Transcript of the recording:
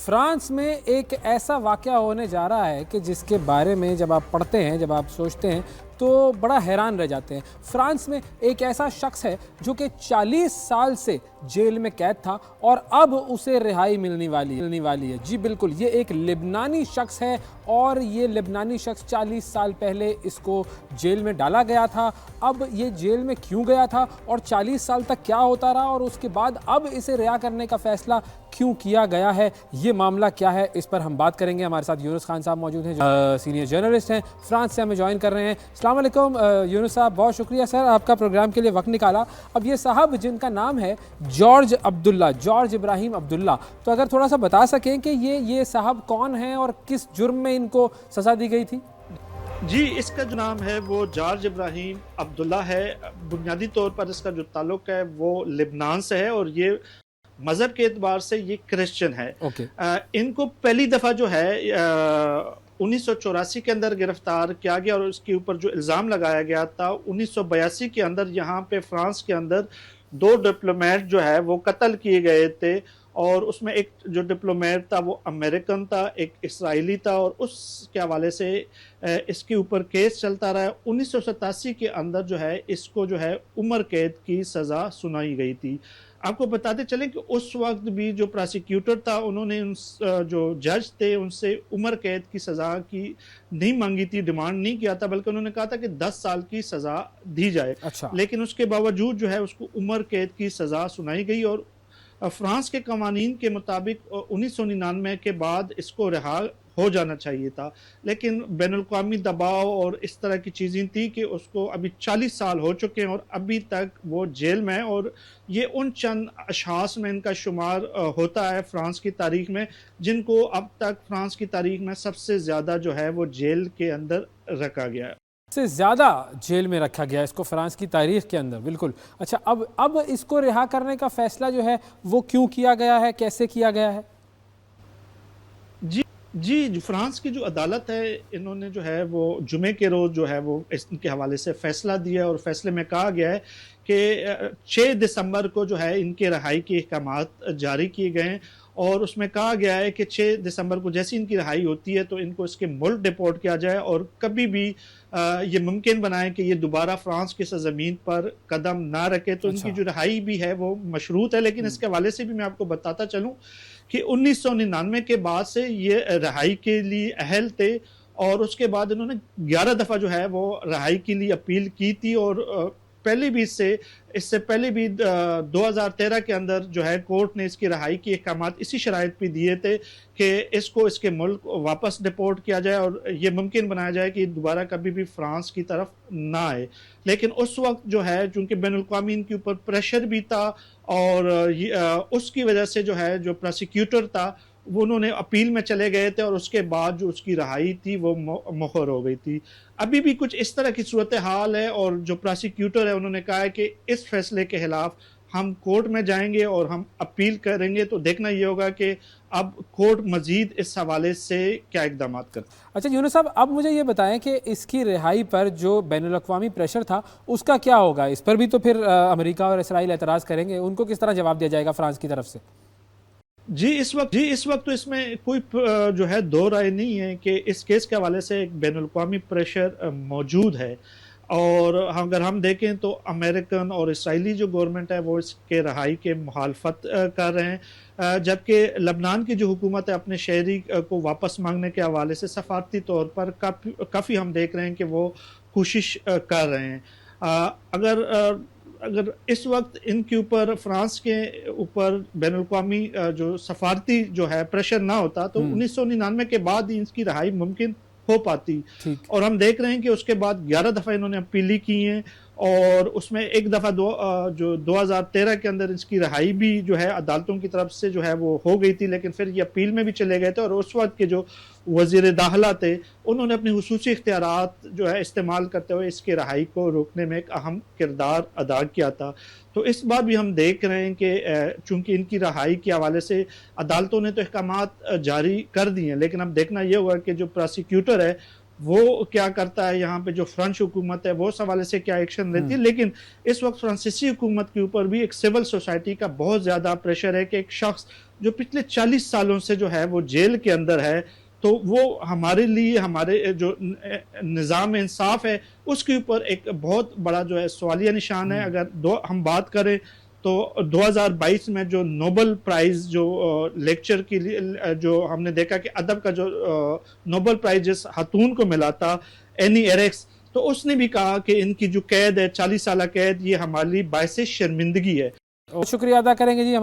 France میں ایک ایسا واقعہ ہونے جا رہا ہے کہ جس کے بارے میں جب آپ پڑھتے ہیں، جب آپ سوچتے ہیں تو بڑا حیران رہ جاتے ہیں۔ فرانس میں ایک ایسا شخص ہے جو کہ 40 سال سے جیل میں قید تھا اور اب اسے رہائی ملنے والی ہے۔ جی بالکل، یہ ایک لبنانی شخص ہے اور یہ لبنانی شخص 40 سال پہلے اس کو جیل میں ڈالا گیا تھا۔ اب یہ جیل میں کیوں گیا تھا اور 40 سال تک کیا ہوتا رہا اور اس کے بعد اب اسے رہا کرنے کا فیصلہ کیوں کیا گیا ہے، یہ معاملہ کیا ہے، اس پر ہم بات کریں گے۔ ہمارے ساتھ یونس خان صاحب موجود ہیں جو سینئر جرنلسٹ ہیں، فرانس سے ہمیں جوائن کر رہے ہیں۔ السلام علیکم یونس صاحب، بہت شکریہ سر آپ کا پروگرام کے لیے وقت نکالا۔ اب یہ صاحب جن کا نام ہے جارج ابراہیم عبداللہ، تو اگر تھوڑا سا بتا سکیں کہ یہ صاحب کون ہیں اور کس جرم میں ان کو سزا دی گئی تھی؟ جی، اس کا جو نام ہے وہ جارج ابراہیم عبداللہ ہے۔ بنیادی طور پر اس کا جو تعلق ہے وہ لبنان سے ہے اور یہ مذہب کے اعتبار سے یہ کرسچن ہے۔ ان کو پہلی دفعہ جو ہے 1984 کے اندر گرفتار کیا گیا اور اس کے اوپر جو الزام لگایا گیا تھا 1982 کے اندر یہاں پہ فرانس کے اندر 2 ڈپلومیٹ جو ہے وہ قتل کیے گئے تھے، اور اس میں ایک جو ڈپلومیٹ تھا وہ امریکن تھا، ایک اسرائیلی تھا، اور اس کے حوالے سے اس کے اوپر کیس چلتا رہا۔ 1987 کے اندر جو ہے اس کو جو ہے عمر قید کی سزا سنائی گئی تھی۔ آپ کو بتاتے چلیں کہ اس وقت بھی جو پراسیکیوٹر تھا انہوں نے جو جج تھے ان سے عمر قید کی سزا کی نہیں مانگی تھی، ڈیمانڈ نہیں کیا تھا، بلکہ انہوں نے کہا تھا کہ 10 سال کی سزا دی جائے۔ لیکن اس کے باوجود جو ہے اس کو عمر قید کی سزا سنائی گئی، اور فرانس کے قوانین کے مطابق 1999 کے بعد اس کو رہا ہو جانا چاہیے تھا، لیکن بین الاقوامی دباؤ اور اس طرح کی چیزیں تھی کہ اس کو ابھی 40 سال ہو چکے ہیں اور ابھی تک وہ جیل میں ہے، اور یہ ان چند اشخاص میں ان کا شمار ہوتا ہے فرانس کی تاریخ میں جن کو اب تک فرانس کی تاریخ میں سب سے زیادہ جو ہے وہ جیل کے اندر رکھا گیا ہے۔ سے زیادہ جیل میں رکھا گیا اس کو فرانس کی تاریخ کے اندر، بالکل۔ اچھا، اب اس کو رہا کرنے کا فیصلہ جو ہے وہ کیوں کیا گیا ہے، کیسے کیا گیا ہے؟ جی، فرانس کی جو عدالت ہے انہوں نے جو ہے وہ جمعے کے روز جو ہے وہ اس کے حوالے سے فیصلہ دیا، اور فیصلے میں کہا گیا ہے کہ 6 دسمبر کو جو ہے ان کے رہائی کے احکامات جاری کیے گئے ہیں، اور اس میں کہا گیا ہے کہ 6 دسمبر کو جیسی ان کی رہائی ہوتی ہے تو ان کو اس کے ملک ڈیپورٹ کیا جائے، اور کبھی بھی یہ ممکن بنائے کہ یہ دوبارہ فرانس کی سرزمین پر قدم نہ رکھے۔ تو ان کی جو رہائی بھی ہے وہ مشروط ہے، لیکن اس کے حوالے سے بھی میں آپ کو بتاتا چلوں کہ 1999 کے بعد سے یہ رہائی کے لیے اہل تھے، اور اس کے بعد انہوں نے 11 دفعہ جو ہے وہ رہائی کے لیے اپیل کی تھی، اور پہلے بھی اس سے پہلے بھی 2013 کے اندر جو ہے کورٹ نے اس کی رہائی کے احکامات اسی شرائط پہ دیے تھے کہ اس کو اس کے ملک واپس ڈیپورٹ کیا جائے اور یہ ممکن بنایا جائے کہ دوبارہ کبھی بھی فرانس کی طرف نہ آئے۔ لیکن اس وقت جو ہے چونکہ بین الاقوامی ان کے اوپر پریشر بھی تھا، اور اس کی وجہ سے جو ہے جو پراسیکیوٹر تھا وہ انہوں نے اپیل میں چلے گئے تھے، اور اس کے بعد جو اس کی رہائی تھی وہ مؤخر ہو گئی تھی۔ ابھی بھی کچھ اس طرح کی صورتحال ہے، اور جو پراسیکیوٹر ہے انہوں نے کہا ہے کہ اس فیصلے کے خلاف ہم کورٹ میں جائیں گے اور ہم اپیل کریں گے، تو دیکھنا یہ ہوگا کہ اب کورٹ مزید اس حوالے سے کیا اقدامات کرتے ہیں۔ اچھا یونس صاحب، اب مجھے یہ بتائیں کہ اس کی رہائی پر جو بین الاقوامی پریشر تھا اس کا کیا ہوگا؟ اس پر بھی تو پھر امریکہ اور اسرائیل اعتراض کریں گے، ان کو کس طرح جواب دیا جائے گا فرانس کی طرف سے؟ جی اس وقت تو اس میں کوئی جو ہے دو رائے نہیں ہے کہ اس کیس کے حوالے سے ایک بین الاقوامی پریشر موجود ہے، اور اگر ہم دیکھیں تو امریکن اور اسرائیلی جو گورنمنٹ ہے وہ اس کے رہائی کے مخالفت کر رہے ہیں، جبکہ لبنان کی جو حکومت ہے اپنے شہری کو واپس مانگنے کے حوالے سے سفارتی طور پر کافی ہم دیکھ رہے ہیں کہ وہ کوشش کر رہے ہیں۔ اگر اس وقت ان کے اوپر فرانس کے اوپر بین الاقوامی جو سفارتی جو ہے پریشر نہ ہوتا تو 1999 کے بعد ہی ان کی رہائی ممکن ہو پاتی، اور ہم دیکھ رہے ہیں کہ اس کے بعد 11 دفعہ انہوں نے اپیلی کی ہیں، اور اس میں ایک دفعہ جو 2013 کے اندر اس کی رہائی بھی جو ہے عدالتوں کی طرف سے جو ہے وہ ہو گئی تھی، لیکن پھر یہ اپیل میں بھی چلے گئے تھے، اور اس وقت کے جو وزیر داخلہ تھے انہوں نے اپنی خصوصی اختیارات جو ہے استعمال کرتے ہوئے اس کی رہائی کو روکنے میں ایک اہم کردار ادا کیا تھا۔ تو اس بار بھی ہم دیکھ رہے ہیں کہ چونکہ ان کی رہائی کے حوالے سے عدالتوں نے تو احکامات جاری کر دیے ہیں، لیکن اب دیکھنا یہ ہوگا کہ جو پراسیکیوٹر ہے وہ کیا کرتا ہے، یہاں پہ جو فرانس حکومت ہے وہ اس حوالے سے کیا ایکشن لیتی ہے۔ لیکن اس وقت فرانسیسی حکومت کے اوپر بھی ایک سول سوسائٹی کا بہت زیادہ پریشر ہے کہ ایک شخص جو پچھلے 40 سالوں سے جو ہے وہ جیل کے اندر ہے، تو وہ ہمارے لیے ہمارے جو نظام انصاف ہے اس کے اوپر ایک بہت بڑا جو ہے سوالیہ نشان ہے۔ اگر ہم بات کریں تو 2022 میں جو نوبل پرائز جو لیکچر کے لیے جو ہم نے دیکھا کہ ادب کا جو نوبل پرائز جس خاتون کو ملا تھا اینی ایرکس، تو اس نے بھی کہا کہ ان کی جو قید ہے 40 سالہ قید، یہ ہمارے لیے باعث شرمندگی ہے۔ شکریہ ادا کریں گے جی ہمارے